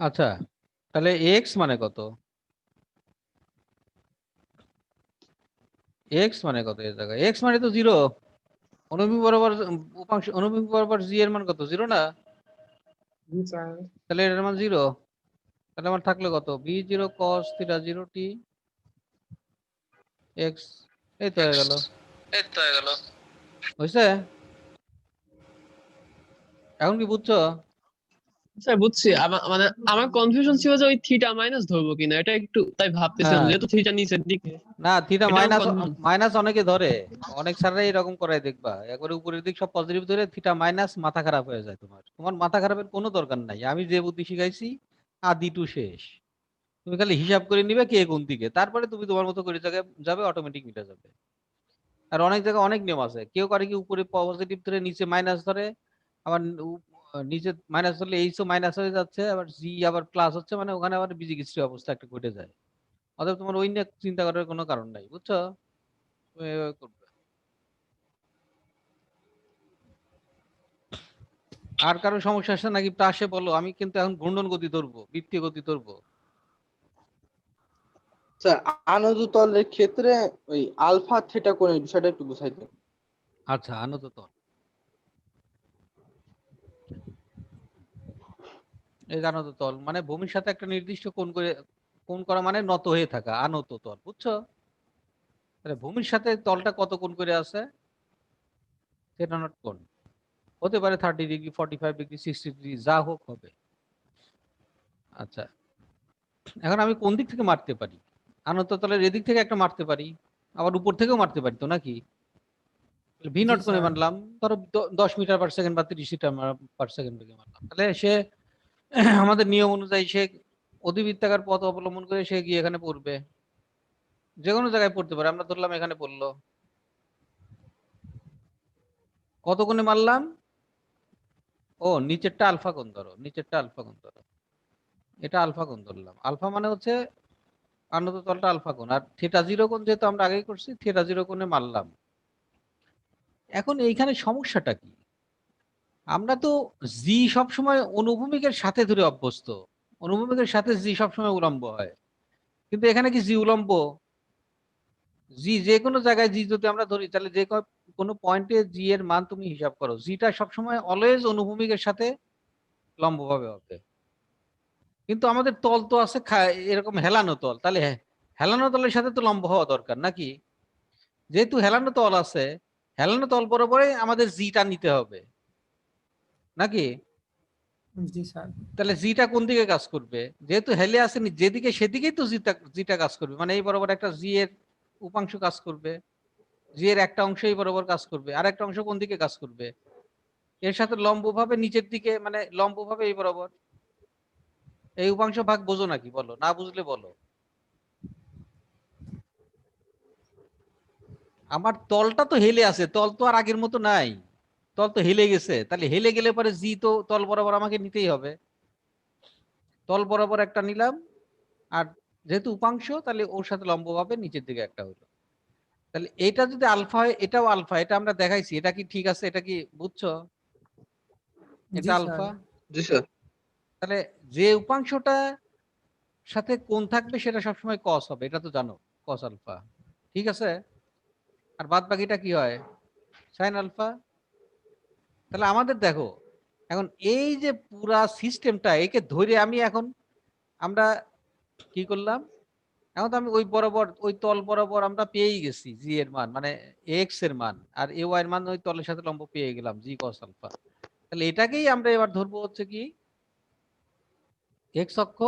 আচ্ছা, তাহলে এক্স মানে কত? এক্স মানে কত এই জায়গায়? এক্স মানে তো জিরো। অনুভূমিক বরাবর উপাংশ অনুভূমিক বরাবর জি এর মান কত? জিরো না? জি স্যার। তাহলে এর মান জিরো। তাহলে আমার থাকলো কত? V zero cos theta zero T X. এই তো হয়ে গেল। এই তো হয়ে গেল। হয়েছে? এখন কি বুঝছো? স্যার বুঝছি, মানে আমার কনফিউশন ছিল যে ওই থিটা মাইনাস ধরবো কিনা, এটা একটু তাই ভাবতেছিলাম, হ্যাঁ, যেহেতু থিটা নিচের দিকে। না থিটা এটা আমার মাইনাস কনফিউশন। মাইনাস অনেকে ধরে। অনেক স্যাররা এরকম করাই দেখবা, একবারে উপরের দিক সব পজিটিভ ধরে থিটা মাইনাস মাথা খারাপ হয়ে যায়। তোমার তোমার মাথা খারাপের কোনো দরকার নাই, আমি যে বুদ্ধি শিখাইছি আদি টু শেষ। তুমি খালি হিসাব করে নিবে কে কোন দিকে, তারপরে তুমি তোমার মতো করে জায়গায় যাবে, অটোমেটিক মিটে যাবে। আর অনেক জায়গায় অনেক নিয়ম আছে, কেউ করে কি উপরে পজিটিভ ধরে নিচে মাইনাস ধরে, আবার নিচে মাইনাস ধরলে এইচও মাইনাস হয়ে যাচ্ছে, আবার জি আবার প্লাস হচ্ছে, মানে ওখানে আবার বিজিগিস্ট্রি অবস্থা একটা ঘটে যায়। অতএব তোমার ওই নিয়ে চিন্তা করার কোনো কারণ নাই, বুঝছো? তুমি এভাবে করবে। আর কারো সমস্যা আসছে নাকি আসে বলো, আমি কিন্তু এখন ঘূর্ণন গতি ধরবো, বৃত্তীয় গতি ধরবো। স্যার, আনদ তলের ক্ষেত্রে ওই আলফা থিটা কোণের বিষয়টা একটু বুঝাই দেন। আচ্ছা, আনত তল, এই আনত তল মানে ভূমির সাথে একটা নির্দিষ্ট কোণ করে, কোণ করা মানে নত হয়ে থাকা, আনত তল, বুঝছো? তাহলে ভূমির সাথে তলটা কত কোণ করে আছে? থিটা নট কোণ। হতে পারে 30 ডিগ্রি, 45 ডিগ্রি, 60 ডিগ্রি, যা হোক হবে। আচ্ছা, এখন আমি কোন দিক থেকে মারতে পারি? আনত তলের এদিক থেকে একটা মারতে পারি, আবার উপর থেকেও মারতে পারি তো নাকি? ভি জি নট করে স্যার। মারলাম, ধরো 10 মিটার পার সেকেন্ড বা 30 মিটার পার সেকেন্ড থেকে মারলাম, তাহলে সে আমাদের নিয়ম অনুযায়ী সে অধিবৃত্তাকার পথ অবলম্বন করে সে গিয়ে এখানে পড়বে, যে কোনো জায়গায় পড়তে পারে। আমরা ধরলাম এখানে পড়লো, কত কোণে মারলাম? ও নিচেরটা আলফা কোণ ধরো, নিচেরটা আলফা কোণ ধরো, এটা আলফা কোণ ধরলাম। আলফা মানে হচ্ছে আনত তলটা আলফা কোণ, আর থিটা জিরো কোণ যেহেতু আমরা আগেই করছি, থিটা জিরো কোণে মারলাম। এখন এইখানে সমস্যাটা কি? আমরা তো জি সবসময় অনুভূমিকের সাথে ধরে অভ্যস্ত, অনুভূমিকের সাথে জি সবসময় উলম্ব হয়, কিন্তু এখানে কি জি উলম্ব? জি যে কোনো জায়গায় জি যদি আমরা ধরি, তাহলে যে কোনো পয়েন্টে জি এর মান তুমি হিসাব করো, জিটা সবসময় অলওয়েজ অনুভূমিকের সাথে লম্বভাবে হবে। কিন্তু আমাদের তল তো আছে এরকম হেলানো তল, তাহলে হেলানো তলের সাথে তো লম্ব হওয়া দরকার নাকি? যেহেতু হেলানো তল আছে, হেলানো তল বরাবরই আমাদের জিটা নিতে হবে নাকি? জি স্যার। তাহলে জিটা কোন দিকে কাজ করবে? যেহেতু হেলে আসেনি যেদিকে, সেদিকেই তো জিটা জিটা কাজ করবে, মানে এই বরাবর একটা জি এর উপাংশ কাজ করবে, জি এর একটা অংশ এই বরাবর কাজ করবে, আর একটা অংশ কোন দিকে কাজ করবে? এর সাথে লম্বভাবে নিচের দিকে, মানে লম্বভাবে এই বরাবর। এই উপাংশ ভাগ বোঝো নাকি বলো, না বুঝলে বলো। আমার তলটা তো হেলে আছে, তল তো আর আগের মতো নাই, তল তো হেলে গেছে, তাহলে হেলে গেলে পরে জি তো তল বরাবর আমাকে নিতেই হবে। তল বরাবর একটা নিলাম, আর যেহেতু উপাংশ তাহলে ওর সাথে লম্বভাবে নিচের দিকে একটা হলো। তাহলে এটা যদি আলফা হয়, এটাও আলফা, এটা আমরা দেখাইছি, এটা কি ঠিক আছে? এটা কি বুঝছো? এটা জি স্যার। আলফা। জি স্যার। তাহলে যে উপাংশটা সাথে কোণ থাকবে সেটা সবসময় কস হবে, এটা তো জানো, কস আলফা, ঠিক আছে? আর বাদ বাকিটা কি হয়? Sine alpha. তাহলে আমাদের দেখো, এখন এই যে পুরা সিস্টেমটা একে ধরে আমি এখন, আমরা কি করলাম? এখন তো আমি ওই বরাবর ওই তল বরাবর আমরা পেয়েই গেছি জি এর মান, মানে এক্স এর মান, আর এ ওয়াই এর মান ওই তলের সাথে লম্ব পেয়ে গেলাম জি কস আলফা। তাহলে এটাকেই আমরা এবার ধরবো হচ্ছে কি এক্স অক্ষ,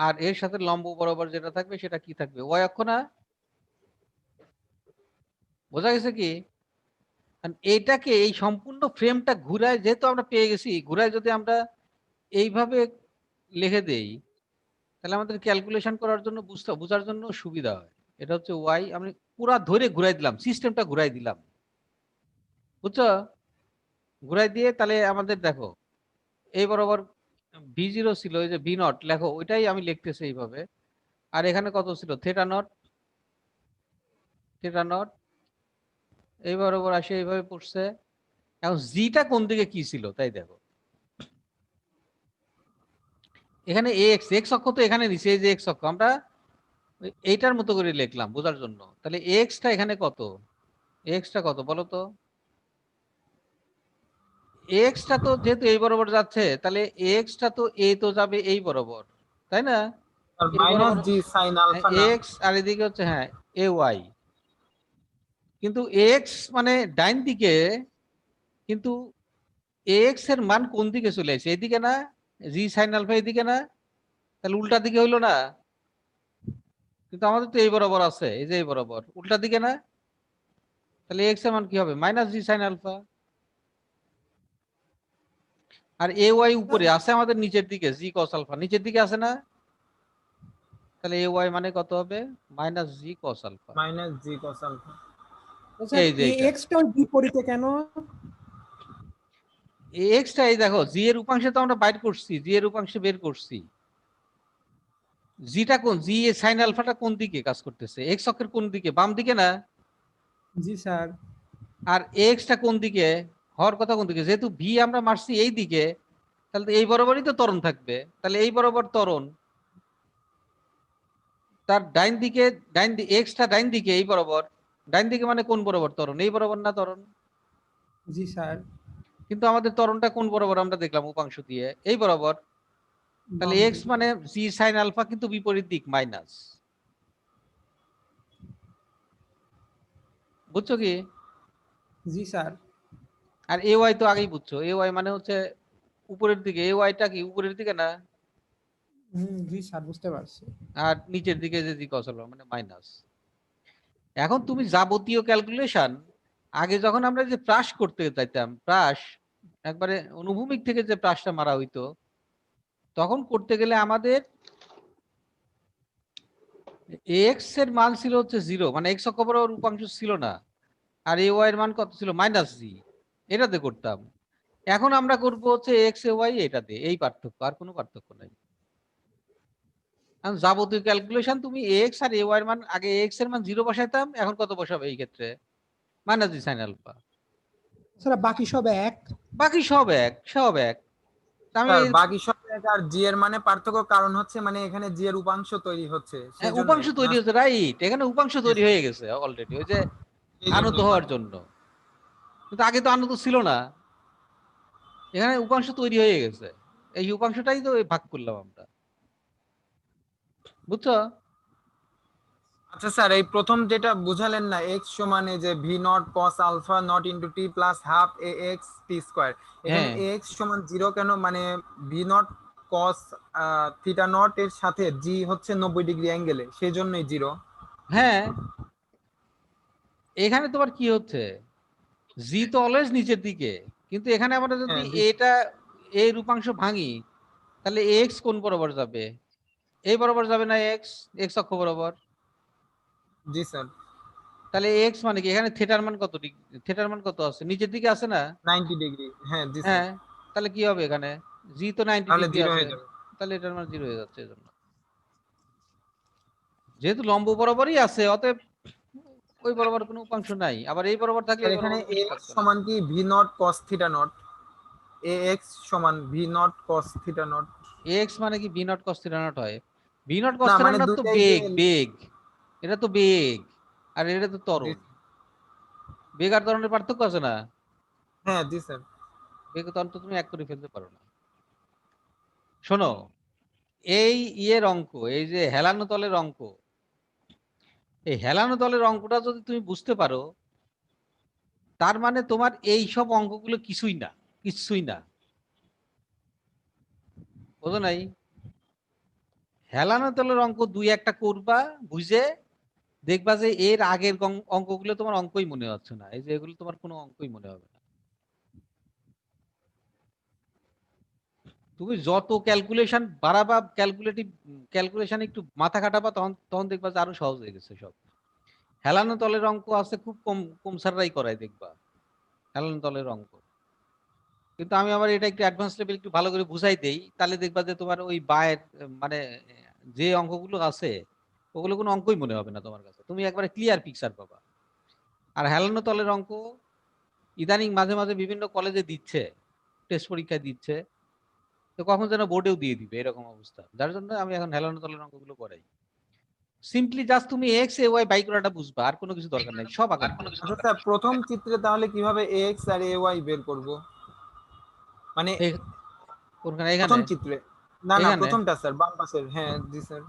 আর এর সাথে লম্ব বরাবর যেটা থাকবে সেটা কি থাকবে? ওয়াই অক্ষ না? বোঝা গেছে কি? কারণ এইটাকে এই সম্পূর্ণ ফ্রেমটা ঘুরায়, যেহেতু আমরা পেয়ে গেছি, ঘুরায় যদি আমরা এইভাবে লিখে দেই, তাহলে আমাদের ক্যালকুলেশন করার জন্য বোঝার জন্য সুবিধা হয়। এটা হচ্ছে ওয়াই, আমি পুরা ধরে ঘুরাই দিলাম, সিস্টেমটা ঘুরাই দিলাম, বুঝছো? ঘুরাই দিয়ে তাহলে আমাদের দেখো এই বরাবর ভি জিরো ছিল, ওই যে ভি নট লেখো, ওইটাই আমি লিখতেছি এইভাবে। আর এখানে কত ছিল? থেটা নট, থেটা নট এই বরাবর আসে এইভাবে পড়ছে। এখন জিটা কোন দিকে কি ছিল তাই দেখো, এখানে এক্স এক্স অক্ষ তো এখানে নিচে, এই যে এক্স অক্ষ আমরা এইটার মতো করে লিখলাম বোঝার জন্য। তাহলে এক্সটা এখানে কত, এক্সটা কত বলো তো? এক্সটা তো যেহেতু এই বরাবর যাচ্ছে, তাহলে এক্সটা তো এই তো যাবে এই বরাবর, তাই না? আর এই মাইনাস বরাবর জি সাইন আলফা না? এক্স, আর এদিকে হচ্ছে হ্যাঁ এ ওয়াই। কিন্তু এক্স মানে ডাইন দিকে, কিন্তু এক্স এর মান কোন দিকে চলে আসে? এইদিকে না? জি সাইন আলফা এদিকে না? তাহলে উল্টা দিকে হইলো না? কিন্তু আমাদের তো এই বরাবর আছে, এই যে এই বরাবর, উল্টা দিকে না? তাহলে এক্স এর মান কি হবে? মাইনাস জি সাইন আলফা। আর এ ওয়াই উপরে আছে আমাদের নিচের দিকে, জি কস আলফা নিচের দিকে আছে না? তাহলে এ ওয়াই মানে কত হবে? মাইনাস জি কস আলফা। মাইনাস জি কস আলফা। স্যার এই যে এই এইটা এক্সটার বিপরীতে কেন? এক্সটা এই দেখো, জি এর উপাংশে তো আমরা বাইর করছি, জি এর উপাংশে বের করছি। জিটা কোন, জি এ সাইন আলফাটা কোন দিকে কাজ করতেছে? এক্স অক্ষের কোন দিকে? বাম দিকে না? জি স্যার। আর এক্সটা কোন দিকে হওয়ার কথা, কোন দিকে? যেহেতু ভি আমরা মারছি এই দিকে, তাহলে তো এই বরাবরই তো ত্বরণ থাকবে। তাহলে এই বরাবর ত্বরণ, তার ডাইন দিকে, এক্সটা ডাইন দিকে এই বরাবর। ডাইন দিকে মানে কোন বরাবর ত্বরণ? এই বরাবর না ত্বরণ? জি স্যার। কিন্তু আমাদের ত্বরণটা কোন বরাবর আমরা দেখলাম উপাংশ দিয়ে? এই বরাবর। তাহলে বাম এক্স দিকে। মানে জি সাইন আলফা, কিন্তু বিপরীত দিক মাইনাস। বুঝছো কি? জি স্যার। আর এ ওয়াই তো আগেই বুঝছো, এ ওয়াই মানে হচ্ছে উপরের দিকে। এ ওয়াইটা কি উপরের দিকে না? জি স্যার বুঝতে পারছি। আর নিচের দিকে যে জি কস আলফা মানে মাইনাস। এখন তুমি যাবতীয় ক্যালকুলেশন আগে যখন আমরা যে প্রাস করতে চাইতাম, প্রাস একবারে অনুভূমিক থেকে যে প্রাসটা মারা হইতো, তখন করতে গেলে আমাদের এক্স এর মান ছিল হচ্ছে 0, মানে এক্স অক্ষ বরাবর উপাংশ ছিল না। আর এ ওয়াই এর মান কত ছিল? মাইনাস জি। এটাতে করতাম। এখন আমরা করব হচ্ছে এক্স এ ওয়াই, এটাতে। এই পার্থক্য, আর কোনো পার্থক্য নাই। এখন যাবতীয় ক্যালকুলেশন তুমি এক্স আর এ ওয়াই এর মান, আগে এক্স এর মান 0 বসাইতাম, এখন কত বসাবে এই ক্ষেত্রে? মাইনাস জি সাইন আলফা। স্যার বাকি সব এক। বাকি সব এক, সব এক। আমি স্যার বাকি সব এক, আর জি এর মানে পার্থক্য কারণ হচ্ছে মানে এখানে জি এর উপাংশ তৈরি হচ্ছে সেই উপাংশ জন্যই না? তৈরি হচ্ছে, রাইট। এখানে উপাংশ তৈরি হয়ে গেছে অলরেডি, ওই যে এই আনত জন্যই হওয়ার পার্থক্য। জন্য। কিন্তু আগে তো আনত ছিল না, এখানে উপাংশ তৈরি হয়ে গেছে। এই উপাংশটাই তো ভাগ করলাম আমরা, বুঝছো? আচ্ছা স্যার, এই প্রথম যেটা বুঝালেন না, এক্স সমান এই যে V naught cos alpha naught into T plus half A X T square, এখানে হ্যাঁ এক্স সমান 0 কেন? মানে V naught cos theta naught এর সাথে জি হচ্ছে 90 ডিগ্রি অ্যাঙ্গেলে, সেই জন্যই 0। হ্যাঁ, এখানে তোমার কি হচ্ছে? জি তো অলওয়েজ নিচের দিকে, কিন্তু এখানে আমরা যদি হ্যাঁ এটা এই রূপাংশ ভাঙি, তাহলে এক্স কোন বরাবর যাবে? এই বরাবর যাবে না? এক্স এক্স অক্ষ বরাবর। জি স্যার। তাহলে এক্স মানে কি? এখানে থিটার মান কত ডিগ্রি? থিটার মান কত আছে? নিচের দিকে আছে না? 90 ডিগ্রি, হ্যাঁ জি স্যার। হ্যাঁ, তাহলে কি হবে এখানে? জি তো 90 তাহলে ডিগ্রি 0 আছে, হয়ে যাবে। তাহলে এটার মান 0 হয়ে যাচ্ছে। এজন্য যেহেতু লম্ব বরাবরই আছে, অতএব ওই বরাবর কোনো উপাংশ নাই। আবার এই বরাবর থাকলে স্যার এই এখানে বরাবর উপাংশ এক্স থাকতো না। সমান কি v naught cos theta naught? A x সমান v naught cos theta naught. X মানে কি v naught cos theta naught হয়? ভি নট কস না থিটা মানে নট তো দুইটাই যে। বেগ, বেগ। এটা তো বেগ, আর এটা তো ত্বরণ। বেগ আর ত্বরণের পার্থক্য আছে না? হ্যাঁ জি স্যার। বেগ ত্বরণ তো তুমি এক করে ফেলতে পারো না। শোনো, এই ইয়ের অঙ্ক, এই যে হেলানো তলের অঙ্ক, এই হেলানো তলের অঙ্কটা যদি তুমি বুঝতে পারো, তার মানে তোমার এই সব অঙ্কগুলো কিছুই না, কিছুই না। বোঝো নাই? হেলানো তলের অঙ্ক দুই একটা করবা, বুঝে দেখবা যে এর আগের অঙ্কগুলো তোমার অঙ্কই মনে হচ্ছে না। এই যে এগুলো তোমার কোনো অঙ্কই মনে হবে না। তুমি যত ক্যালকুলেশন বাড়াবা, ক্যালকুলেশন একটু মাথা খাটাবা, তখন তখন দেখবা যে আরো সহজ হয়ে গেছে সব। হেলানো তলের অঙ্ক আছে খুব কম, কম স্যাররাই করায় দেখবা হেলানো তলের অঙ্ক। কিন্তু আমি আবার এটা একটু অ্যাডভান্স লেভেল একটু ভালো করে বুঝাই দেই, তাহলে দেখবা যে তোমার ওই বায়ের মানে যে অঙ্কগুলো আছে, ওগুলো কোনো অঙ্কই মনে হবে না তোমার কাছে। তুমি একবারে ক্লিয়ার পিকচার পাবা। আর হেলানো তলের অঙ্ক ইদানিং মাঝে মাঝে বিভিন্ন কলেজে দিচ্ছে, টেস্ট পরীক্ষায় দিচ্ছে। তো তো কখন যেন বোর্ডেও দিয়ে দিবে এরকম অবস্থা, যার জন্য আমি এখন হেলানো তলের অঙ্কগুলো করাই। সিম্পলি জাস্ট তুমি এক্স এ ওয়াই বাই করাটা বুঝবা, আর কোনো কিছু দরকার নাই, সব আঁকা দিবে। আচ্ছা স্যার, প্রথম চিত্রে তাহলে কিভাবে এক্স আর এ ওয়াই বের করব? মানে কোনখানে? এখানে? প্রথম চিত্রে না, এখানে প্রথমটা স্যার, বাম পাশের। হ্যাঁ জি স্যার।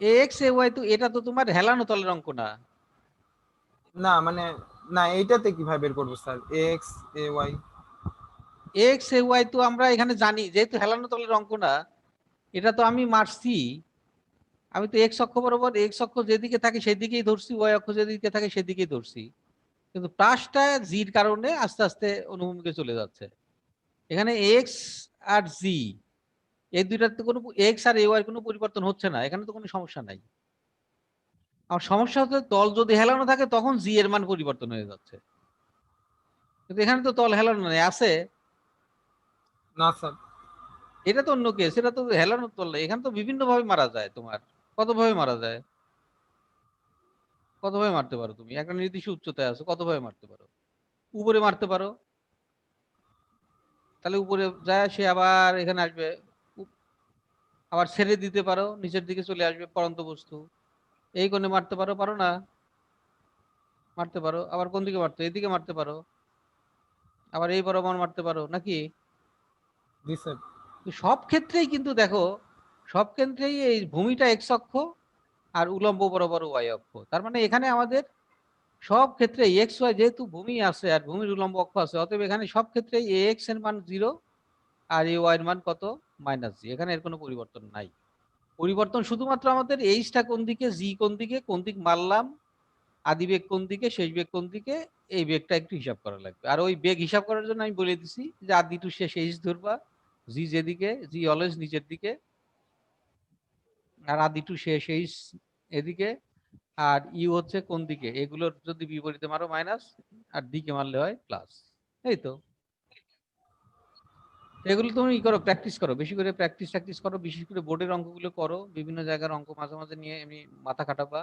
এক্স এ ওয়াই তো এটা তো তোমার হেলানো তলের অঙ্ক না। না মানে, না এইটাতে কিভাবে বের করবো sir, x A Y? X A Y তো আমরা এখানে জানি, যেহেতু হেলানো তলের অঙ্ক না, এটা তো আমি মারছি। আমি তো এক্স অক্ষ বরাবর, এক্স অক্ষ যেদিকে থাকে সেদিকেই ধরছি, ওয়াই অক্ষ যেদিকে থাকে সেদিকেই ধরছি, কিন্তু প্লাসটা জির কারণে আস্তে আস্তে অনুভূমিকে চলে যাচ্ছে। এখানে এক্স আর জি এই দুইটাতে কোনো, এক্স আর এ ওয়াই কোনো পরিবর্তন হচ্ছে না, এখানে তো কোনো সমস্যা নাই। আর সমস্যা হচ্ছে তল যদি হেলানো থাকে তখন জি এর মান পরিবর্তন হয়ে যাচ্ছে, কিন্তু এখানে তো তল হেলানো নেই, আছে। না স্যার। এটা তো অন্য কেস, এটা তো হেলানো তল না। এখানে তো বিভিন্ন ভাবে মারা যায়, তোমার কত ভাবে মারা যায়, কত ভাবে মারতে পারো তুমি, একটা নির্দিষ্ট উচ্চতায় আছো, কত ভাবে মারতে পারো। উপরে মারতে পারো, তাহলে উপরে যায় সে আবার এখানে আসবে, উপ- আবার ছেড়ে দিতে পারো, নিচের দিকে চলে আসবে পরন্ত বস্তু। এই কোণে মারতে পারো, পারো না? মারতে পারো। আবার কোন দিকে মারতে, এদিকে মারতে পারো, আবার এই বরাবর মারতে পারো, নাকি? জি স্যার। তো সব ক্ষেত্রেই কিন্তু দেখো, সব ক্ষেত্রেই এই ভূমিটা এক্স অক্ষ আর উলম্ব বরাবর ওয়াই অক্ষ, তার মানে এখানে আমাদের সব ক্ষেত্রে এক্স ওয়াই, যেহেতু ভূমি আছে আর ভূমির উলম্ব অক্ষ আছে, অতএব এখানে সব ক্ষেত্রে এ এক্স এর মান 0 আর এ ওয়াই এর মান কত, -জি। এখানে এর কোনো পরিবর্তন নাই। পরিবর্তন শুধুমাত্র আমাদের এইচটা কোন দিকে, জি কোন দিকে, কোন দিক মারলাম, আদি বেগ কোন দিকে, শেষ বেগ কোন দিকে, এই বেগটা একটু হিসাব করা লাগবে। আর ওই বেগ হিসাব করার জন্য আমি বলে দিছি যে আদি টু শেষ এইচ ধরবা, জি যেদিকে, জি অলওয়েজ নিচের দিকে, আর আদি টু শেষ এইচ এদিকে, আর ইউ হচ্ছে কোন দিকে, এগুলোর যদি বিপরীতে মারো মাইনাস, আর দিকে মারলে হয় প্লাস। এই তো, এগুলো তুমি ই করো, প্র্যাকটিস করো, বেশি করে প্র্যাকটিস করো, বিশেষ করে বোর্ডের অঙ্কগুলো করো, বিভিন্ন জায়গার অঙ্ক মাঝে মাঝে নিয়ে এমনি মাথা খাটাবা।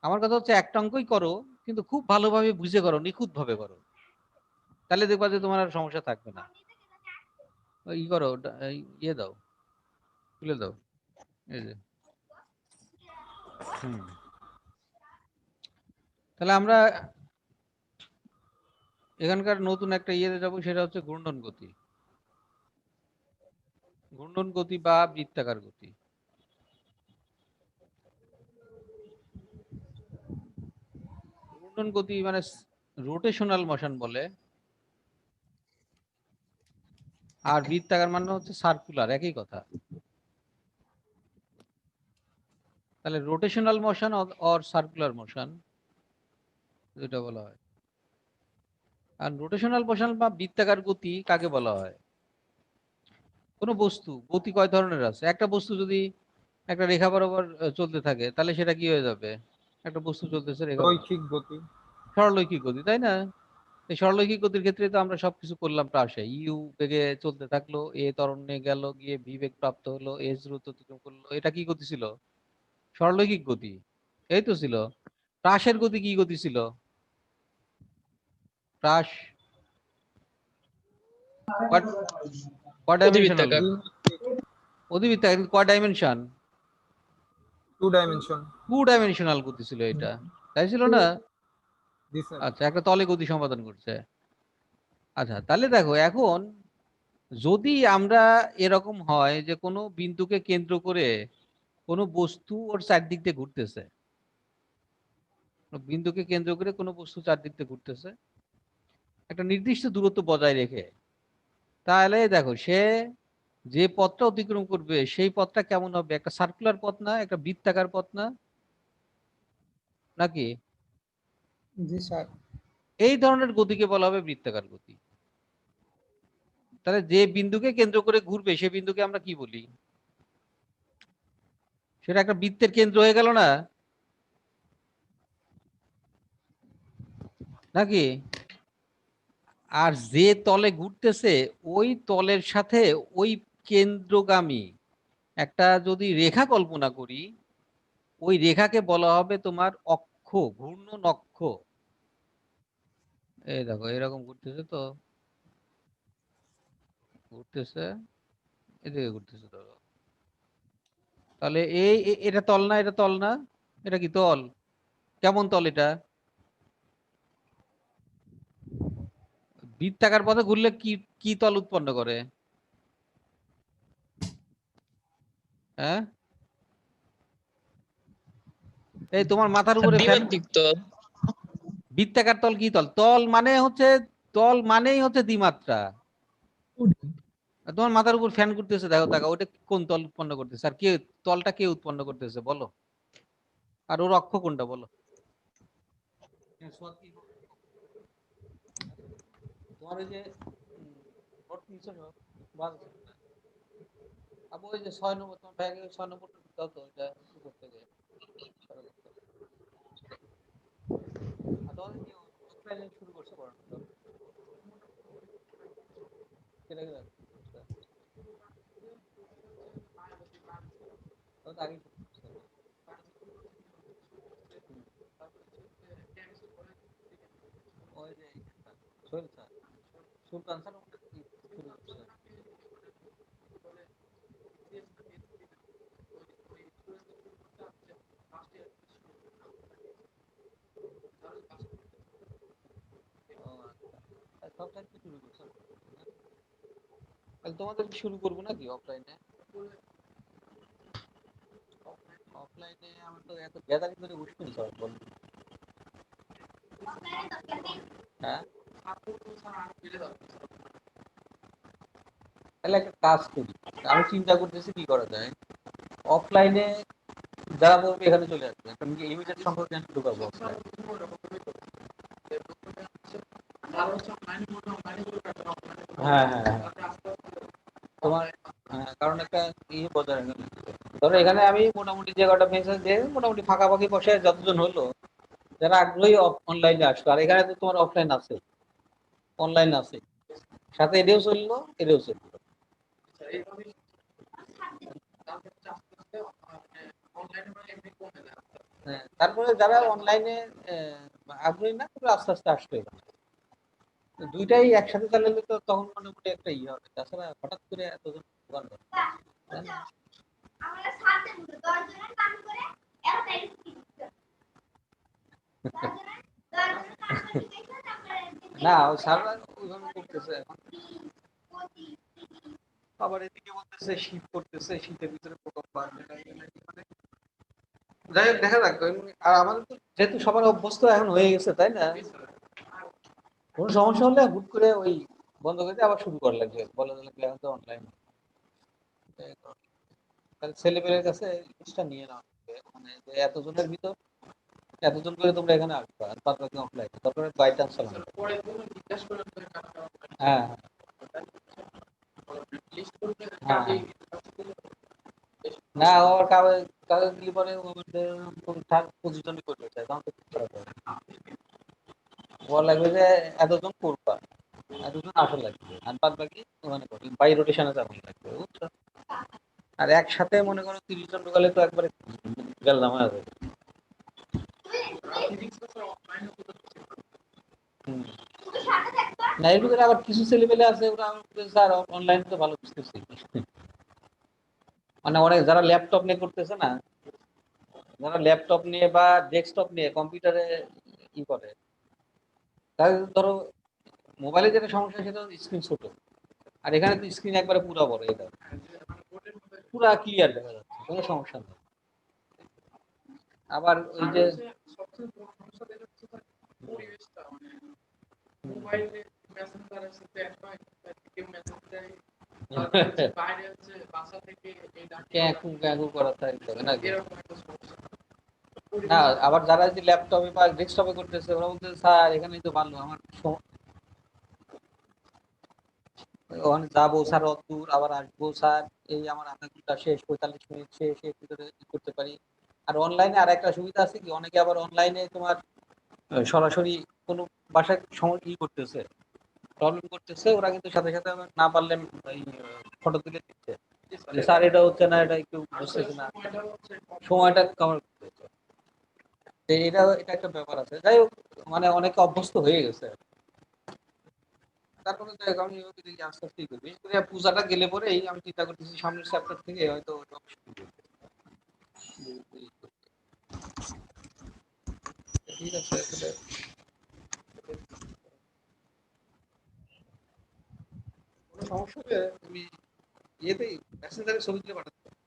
আমার কথা হচ্ছে একটা অঙ্কই করো, কিন্তু খুব ভালোভাবে বুঝে করো, নিখুঁত ভাবে করো, তাহলে দেখবা যে তোমার আর সমস্যা থাকবে না। ওই ই করো, ইয়ে দাও, তুলে দাও, এই যে। হুম, তাহলে আমরা এখানকার নতুন একটা ইয়েতে যাবো, সেটা হচ্ছে ঘূর্ণন গতি। ঘূর্ণন গতি বা বৃত্তাকার গতি। ঘূর্ণন গতি মানে রোটেশনাল মোশন বলে, আর বৃত্তাকার মানে হচ্ছে সার্কুলার, একই কথা। তাহলে rotational motion or circular motion যেটা বলা হয়। আর রোটেশনাল মোশন বা বৃত্তাকার গতি কাকে বলা হয়? কোন বস্তু গতি কয় ধরনের আছে? একটা বস্তু যদি একটা রেখা বরাবর চলতে থাকে, তাহলে সেটা কি হয়ে যাবে? একটা বস্তু চলতেছে রেখা বরাবর, রৈখিক গতি। সরলরৈখিক গতি, তাই না? এই সরলরৈখিক গতির ক্ষেত্রে তো আমরা সবকিছু করলাম প্রাসে, ইউ বেগে চলতে থাকলো, এ ত্বরণে গেল, গিয়ে ভি বেগ প্রাপ্ত হলো, এস দ্রুত অতিক্রম করলো, এটা কি গতি ছিল? সরলরৈখিক গতি, এই তো ছিল। প্রাসের গতি কি গতি ছিল? প্রাস কয় ডাইমেনশনাল? অধিবৃত্তাকার। অধিবৃত্তাকার, কিন্তু কয় ডাইমেনশন? 2 ডাইমেনশন। 2 ডাইমেনশনাল গতি ছিল এটা, তাই ছিল না? জি স্যার। আচ্ছা, একটা তলে গতি সম্পাদন করছে। আচ্ছা, তাহলে দেখো এখন যদি আমরা এরকম হয় যে কোনো বিন্দুকে কেন্দ্র করে কোনো বস্তু ওর চারদিক দিয়ে ঘুরতেছে, বিন্দুকে কেন্দ্র করে কোনো বস্তু চারদিক দিয়ে ঘুরতেছে একটা নির্দিষ্ট দূরত্ব বজায় রেখে, তাহলে দেখো সে যে পথটা অতিক্রম করবে সেই পথটা কেমন হবে? একটা সার্কুলার পথ না, একটা বৃত্তাকার পথ না, নাকি? জি স্যার। এই ধরনের গতিকে বলা হবে বৃত্তাকার গতি। তাহলে যে বিন্দুকে কেন্দ্র করে ঘুরবে সে বিন্দুকে আমরা কি বলি? সেটা একটা বৃত্তের কেন্দ্র হয়ে গেল না, নাকি? আর যে তলে ঘুরতেছে ওই তলের সাথে ওই কেন্দ্রগামী একটা যদি রেখা কল্পনা করি, ওই রেখাকে বলা হবে তোমার অক্ষ, ঘূর্ণন অক্ষ। এই দেখো এরকম ঘুরতেছে তো, ঘুরতেছে, এদিকে ঘুরতেছে ধরো। তাহলে এটা তল না, এটা তল না, এটা কি তল? কেমন তল এটা? বৃত্তাকার পথে ঘুরলে কি কি তল উৎপন্ন করে? হ্যাঁ, এই তোমার মাথার উপরে ফ্যান। দ্বিমাত্রিক তল। বৃত্তাকার তল কি তল? তল মানেই হচ্ছে দ্বিমাত্রা। আর তোমার মাথার উপর ফ্যান ঘুরতেছে, দেখো তাকা, ওটা কোন তল উৎপন্ন করতেছে? আর কে তলটা কে উৎপন্ন করতেছে বলো? আর ওর অক্ষ কোনটা বলো? তোমার ওই যে নোট নিচ্ছ না, আপু ওই যে 6 নম্বর, তোমার ব্যাগে 6 নম্বর দাও তো, এটা উপর থেকে। আর তোমাদের কি অফলাইনে শুরু করছে পড়ানো? সেটা কি রাখো? তোমাদের আগে শুরু করছে। ওই যে সোহেল স্যার, সুলতান স্যার ওটা কি শুরু করছে? ও আচ্ছা, সবটাই কি শুরু করছে? তাহলে তোমাদের কি শুরু করবো নাকি অফলাইনে? অফলাইনে আমার তো এত গ্যাদারিং করে বুঝতেই সব বল। হ্যাঁ, তাহলে একটা কাজ করি, আমি চিন্তা করতেছি কি করা যায়। অফলাইনে যারা বলবে এখানে চলে আসবে, তুমি কি লিমিটেড সংখ্যক জ্ঞান শুরু করবো offline? হ্যাঁ হ্যাঁ হ্যাঁ, তোমার কারণ একটা বজায় রাখা লাগবে। ধরো এখানে আমি মোটামুটি যে কটা মেসেজ দিয়ে মোটামুটি ফাঁকাফাঁকি বসে যতজন হলো যারা আগ্রহী অনলাইনে আসলো, আর এখানে তো তোমার অফলাইন আছে, অনলাইন আছে, সাথে এটাও চললো, এটাও চললো। হ্যাঁ, তারপরে যারা অনলাইনে আগ্রহী না, তারা আস্তে আস্তে আসবে। দুইটাই একসাথে চালালে তো তখন মোটামুটি একটা ইয়ে হবে, তাছাড়া হঠাৎ করে এতজন পারবে না, তাই না? না, ও সাররা ওইভাবে করতেছে এখন। আবার এদিকে বলতেছে শীত করতেছে, শীতের ভিতরে প্রকোপ বাড়বে না, ইয়ে না, মানে যাই হোক দেখা যাক। আর আমাদের তো যেহেতু সবার অভ্যস্ত এখন হয়ে গেছে, তাই না? কোনো সমস্যা হলে হুট করে ওই বন্ধ করে দিয়ে আবার শুরু করা লাগবে, বলা লাগবে এখন তো অনলাইন। তাহলে ছেলেপেলের কাছে জিনিসটা নিয়ে নেওয়া লাগবে, মানে যে এতজনের ভিতর এতজন করে তোমরা এখানে আসবে, আর বাদ বাকি অফলাইন, তারপরে বাই চান্স চালাবে। হ্যাঁ হ্যাঁ হ্যাঁ। না, ওর কাগজ কাগজ দিলে পরে ও আমাদের 25 জনই করবে চাই, তখন তো খুব খারাপ হবে। বলা লাগবে যে এতজন করবা, এতজন আসা লাগবে, আর বাদ বাকি ওখানে করবে, বাই রোটেশনে চালানো লাগবে, বুঝছো? আর একসাথে মনে করো 30 জন ঢোকালে তো একবারে গেলাম হয়ে যাবে। হুম। না, এর ভিতরে আবার কিছু ছেলেপেলে আছে, ওরা স্যার অনলাইন তো ভালো বুঝতেছি, মানে অনেক যারা ল্যাপটপ নিয়ে করতেছে না, যারা ল্যাপটপ নিয়ে বা ডেস্কটপ নিয়ে কম্পিউটারে ই করে, তাদের ধরো মোবাইলে যেটা সমস্যা সেটা স্ক্রিন ছোট, আর এখানে তো স্ক্রিন একবারে পুরো বড়, এটা পুরা ক্লিয়ার দেখা যাচ্ছে, কোনো সমস্যা নেই। আবার ওই যে ক্যাকু ক্যাকু করা থাকতে হবে নাকি? না, আবার যারা যে ল্যাপটপে বা ডেস্কটপে করতেছে ওরা বলতেছে স্যার এখানেই তো ভালো, আমার ওখানে যাবো স্যার অত দূর, আবার আসবো স্যার, এই আমার আধা ঘন্টা শেষ, 45 মিনিট শেষ, এর ভিতরে করতে পারি। আর অনলাইনে আর একটা সুবিধা আছে কি, অনেকে আবার অনলাইনে তোমার সরাসরি কোনো বাসায় করতেছে, প্রবলেম করতেছে, ওরা কিন্তু সাথে সাথে আবার না পারলে ফটো তুলে দিচ্ছে যে স্যার এটা হচ্ছে না, এটা একটু বুঝতেছে না, সময়টা কভার করতেছে। এটা এটা একটা ব্যাপার আছে, যাই হোক, মানে অনেকে অভ্যস্ত হয়ে গেছে। তারপরে যাই হোক আমি ওকে দেখি আনসার ঠিক হবে, বিশেষ করে পূজাটা গেলে পরে এই আমি চিন্তা করতেছি সামনের চ্যাপ্টার থেকে হয়তো ওটা শুরু করবে। ঠিক আছে তাহলে কোনো সমস্যা হলে তুমি ইয়েতেই মেসেঞ্জারে ছবি তুলে পাঠাতে পারো,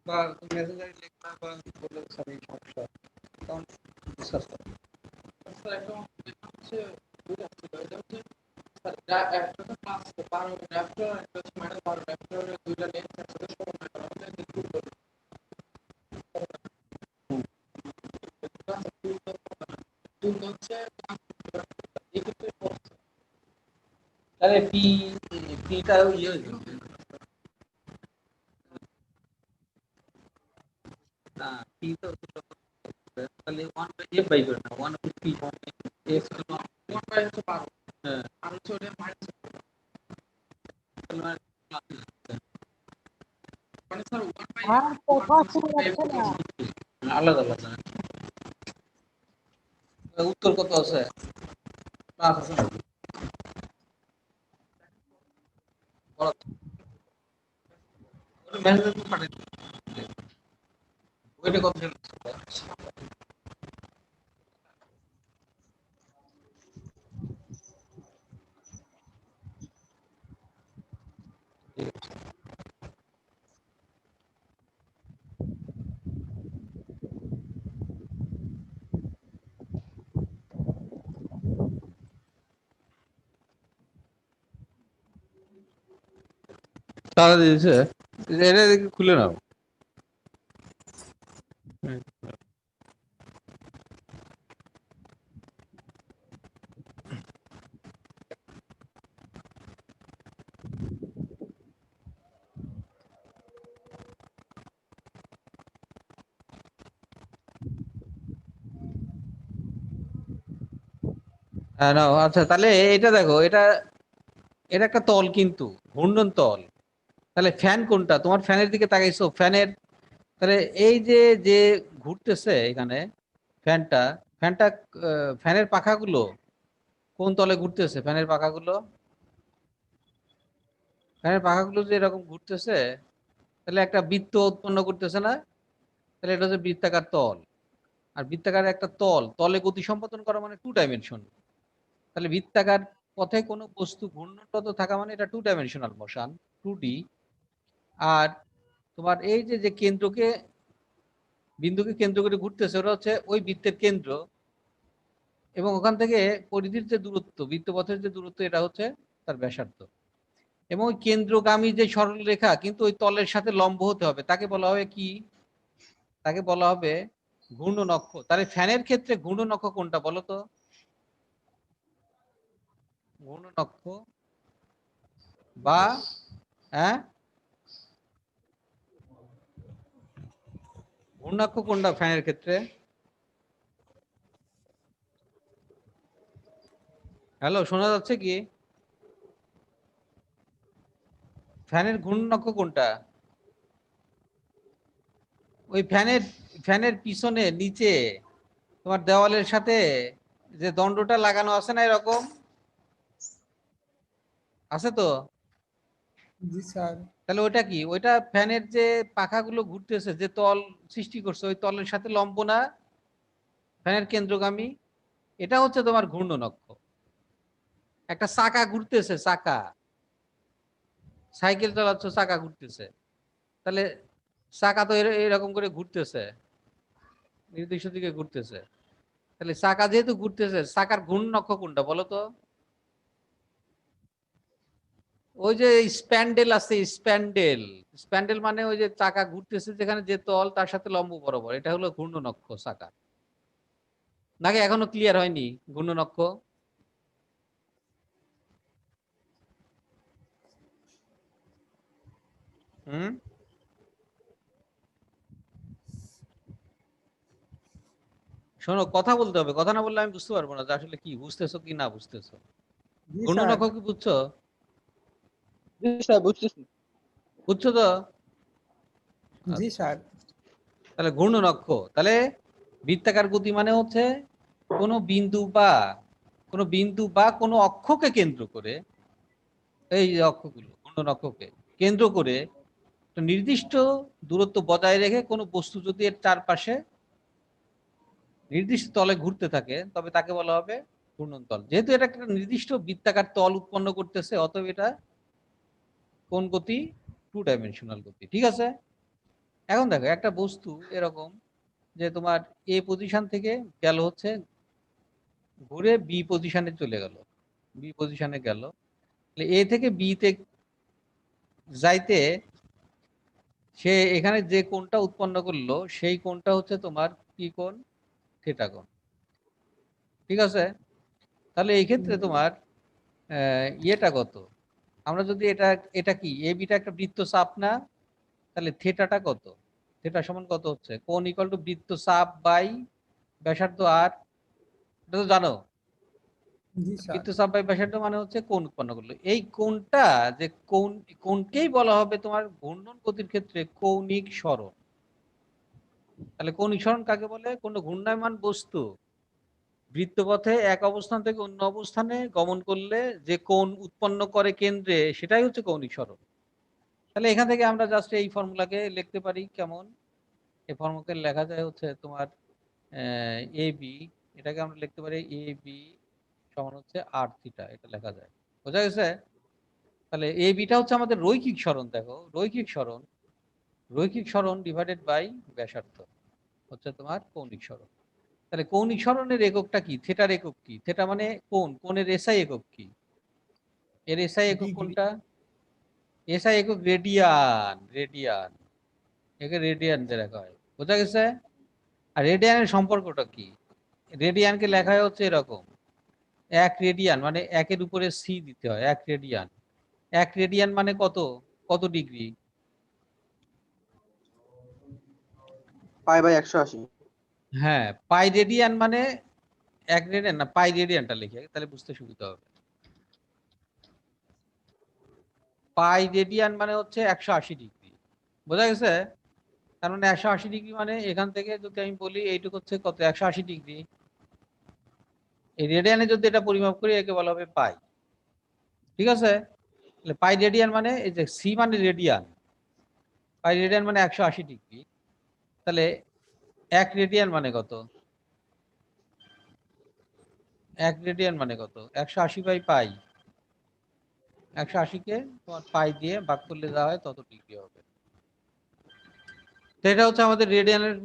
বা তুমি মেসেঞ্জারে লিখবা বা বললে স্যার এই সমস্যা, তখন ডিসকাস করো। স্যার একটা হচ্ছে দুইটা ছিল, এটা হচ্ছে স্যার একটা তো ক্লাস 12 চ্যাপ্টার, একটা হচ্ছে ম্যাডাম 12 চ্যাপ্টারের দুইটা নেট একসাথে সমন্বয় করা হচ্ছে গ্রুপ করে। কিন্তু হচ্ছে এই ক্ষেত্রে তাহলে পিটা ইয়ে হয়ে যাবে না, পি তো তাহলে 1 বাই এফ বাই করে না 1 বাই পি এফ 1 বাই হচ্ছে 12, হ্যাঁ আর হচ্ছে ওটা মাইনাস মানে স্যার 1 বাই আলাদা আলাদা উত্তর কত আছে ক্লাস আছে নাকি বলো তো। ওটা মেসেজ পাঠিয়ে দিন, ওইটা কত ছিল? ঠিক আছে। তারা দিয়েছে এটা দেখি খুলে নাও। হ্যাঁ নাও, আচ্ছা তাহলে এটা দেখো, এটা এটা একটা তল কিন্তু ঘূর্ণন তল। তাহলে ফ্যান কোনটা, তোমার ফ্যানের দিকে তাকাইছো, ফ্যানের তাহলে এই যে যে ঘুরতেছে এখানে ফ্যানটা, ফ্যানটা ফ্যানের পাখাগুলো কোন তলে ঘুরতেছে, ফ্যানের পাখাগুলো, ফ্যানের পাখাগুলো যে এরকম ঘুরতেছে তাহলে একটা বৃত্ত উৎপন্ন করতেছে না, তাহলে এটা হচ্ছে বৃত্তাকার তল। আর বৃত্তাকার একটা তল, তলে গতি সম্পাদন করা মানে 2 ডাইমেনশন। তাহলে বৃত্তাকার পথে কোনো বস্তু ঘূর্ণনরত থাকা মানে এটা 2 ডাইমেনশনাল মোশন, 2D। আর তোমার এই যে যে কেন্দ্রকে বিন্দুকে কেন্দ্র করে ঘুরতেছে ওটা হচ্ছে ওই বৃত্তের কেন্দ্র, এবং ওখান থেকে পরিধির যে দূরত্ব, বৃত্তপথের যে দূরত্ব, এটা হচ্ছে তার ব্যাসার্ধ। এবং ওই কেন্দ্রগামী যে সরল রেখা কিন্তু ওই তলের সাথে লম্ব হতে হবে, তাকে বলা হবে কি, তাকে বলা হবে ঘূর্ণন অক্ষ। তাহলে ফ্যানের ক্ষেত্রে ঘূর্ণন অক্ষ কোনটা বলো তো, ঘূর্ণন অক্ষ বা হ্যাঁ ঘূর্ণাক্ষ কোনটা ফ্যানের ক্ষেত্রে? হ্যালো, শোনা যাচ্ছে কি? ফ্যানের ঘূর্ণাক্ষ কোনটা? ওই ফ্যানের ফ্যানের পিছনে নিচে তোমার দেওয়ালের সাথে যে দণ্ডটা লাগানো আছে না, এরকম আছে তো? জি স্যার। তাহলে ওইটা কি, ওইটা ফ্যানের যে পাখাগুলো ঘুরতেছে, যে তল সৃষ্টি করছে ওই তলের সাথে লম্ব না, ফ্যানের কেন্দ্রগামী, এটা হচ্ছে তোমার ঘূর্ণন অক্ষ। একটা চাকা ঘুরতেছে, চাকা, সাইকেল চালাচ্ছ, চাকা ঘুরতেছে, তাহলে চাকা তো এরকম করে ঘুরতেছে, নির্দিষ্ট দিকে ঘুরতেছে, তাহলে চাকা যেহেতু ঘুরতেছে, চাকার ঘূর্ণন অক্ষ কোনটা বলো তো? ওই যে স্প্যান্ডেল আছে, স্প্যান্ডেল, স্প্যান্ডেল মানে ওই যে চাকা ঘুরতেছে যেখানে যে তল তার সাথে লম্ব বরাবর, এটা হলো ঘূর্ণন অক্ষ চাকা। নাকি এখনো ক্লিয়ার হয়নি ঘূর্ণন অক্ষ? হুম, শোনো, কথা বলতে হবে, কথা না বললে আমি বুঝতে পারবো না যে আসলে কি বুঝতেছো কি না বুঝতেছো। জি ঘূর্ণন স্যার। অক্ষ কি বুঝছো? জি স্যার, বুঝতেছি। বুঝছো তো? জি আচ্ছা, স্যার। তাহলে ঘূর্ণন অক্ষ, তাহলে বৃত্তাকার গতি মানে হচ্ছে কোনো বিন্দু বা কোনো বিন্দু বা কোনো অক্ষকে কেন্দ্র করে, এই যে অক্ষগুলো ঘূর্ণন অক্ষকে কেন্দ্র করে একটা নির্দিষ্ট দূরত্ব বজায় রেখে কোনো বস্তু যদি এর চারপাশে নির্দিষ্ট তলে ঘুরতে থাকে তবে তাকে বলা হবে ঘূর্ণন তল। যেহেতু এটা একটা নির্দিষ্ট বৃত্তাকার তল উৎপন্ন করতেছে, অতএব এটা কোন গতি? 2 ডাইমেনশনাল গতি। ঠিক আছে, এখন দেখো একটা বস্তু এরকম যে তোমার এ পজিশন থেকে গেল হচ্ছে ঘুরে বি পজিশনে চলে গেল, বি পজিশনে গেল, এ থেকে বি তে যাইতে সে এখানে যে কোণটা উৎপন্ন করলো সেই কোণটা হচ্ছে তোমার কি কোণ? থিটা কোণ। ঠিক আছে, তাহলে এই ক্ষেত্রে তোমার ইয়েটা কত? আমরা যদি এটা এটা কি এ বিটা একটা বৃত্ত চাপ না, তাহলে থিটাটা কত? থিটা সমান কত হচ্ছে? কোণ ইকুয়াল টু বৃত্ত চাপ বাই ব্যাসার্ধ আর, এটা তো জানো। জি স্যার। বৃত্ত চাপ বাই ব্যাসার্ধ মানে হচ্ছে কোণ উৎপন্ন করলো। এই কোণটা যে কোণকেই বলা হবে তোমার ঘূর্ণন গতির ক্ষেত্রে কৌণিক সরণ। তাহলে কৌণিক সরণ কাকে বলে? কোনো ঘূর্ণায়মান বস্তু বৃত্তপথে এক অবস্থান থেকে অন্য অবস্থানে গমন করলে যে কোণ উৎপন্ন করে কেন্দ্রে, সেটাই হচ্ছে কৌণিক সরণ। তাহলে এখান থেকে আমরা জাস্ট এই ফর্মুলাকে লিখতে পারি কেমন? এই ফর্মুলাকে লেখা যায় হচ্ছে তোমার এ বি, এটাকে আমরা লিখতে পারি এ বি সমান হচ্ছে আর থিটা, এটা লেখা যায়। বোঝা গেছে? তাহলে এ বিটা হচ্ছে আমাদের রৈখিক সরণ। দেখো রৈখিক সরণ ডিভাইডেড বাই ব্যাসার্ধ হচ্ছে তোমার কৌণিক সরণ। তাহলে কৌণিক সরণের এককটা কি? থিটার একক কি? থিটা মানে কোণের এসআই একক কি? এর এসআই একক ডিগ্রি। কোনটা? এসআই একক রেডিয়ান, একে রেডিয়ান দিয়ে লেখা হয়। বোঝা গেছে? আর রেডিয়ানের সম্পর্কটা কি? রেডিয়ানকে লেখা হয় হচ্ছে এরকম, 1 রেডিয়ান মানে 1 এর উপরে সি দিতে হয়। 1 রেডিয়ান মানে কত ডিগ্রি? Pi by 180। হ্যাঁ, পাই রেডিয়ান মানে 1 রেডিয়ান না, পাই রেডিয়ানটা লিখে তাহলে বুঝতে সুবিধা হবে। পাই রেডিয়ান মানে হচ্ছে 180 ডিগ্রি। বোঝা গেছে? তার মানে 180 ডিগ্রি মানে এখান থেকে যদি আমি বলি এইটুকু হচ্ছে কত? 180 ডিগ্রি। এই রেডিয়ানে যদি এটা পরিমাপ করি একে বলা হবে পাই। ঠিক আছে, তাহলে পাই রেডিয়ান মানে এই যে সি মানে রেডিয়ান, পাই রেডিয়ান মানে 180 ডিগ্রি। তাহলে 1 রেডিয়ান মানে কত? 1 রেডিয়ান মানে কত? 180 বাই পাই। 180 কে তোমার পাই দিয়ে ভাগ করলে যা হয় তত ডিগ্রি হবে। তো এটা হচ্ছে আমাদের রেডিয়ানের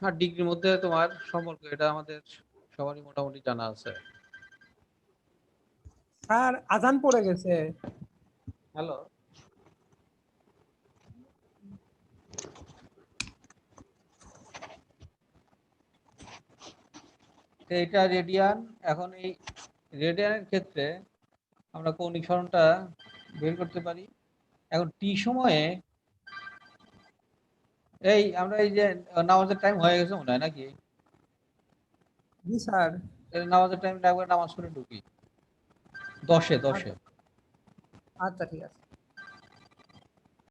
আর ডিগ্রির মধ্যে তোমার সম্পর্ক। এটা আমাদের সবারই মোটামুটি জানা আছে। স্যার আজান পড়ে গেছে। হ্যালো, এইটা রেডিয়ান। এখন এই রেডিয়ানের ক্ষেত্রে আমরা কৌণিক সরণটা বের করতে পারি। এখন টি সময়ে আমরা এই যে নামাজের টাইম হয়ে গেছে মনে হয় নাকি? জি স্যার। নামাজের টাইম একবার নামাজ পড়ে ঢুকি 10-এ। আচ্ছা ঠিক আছে।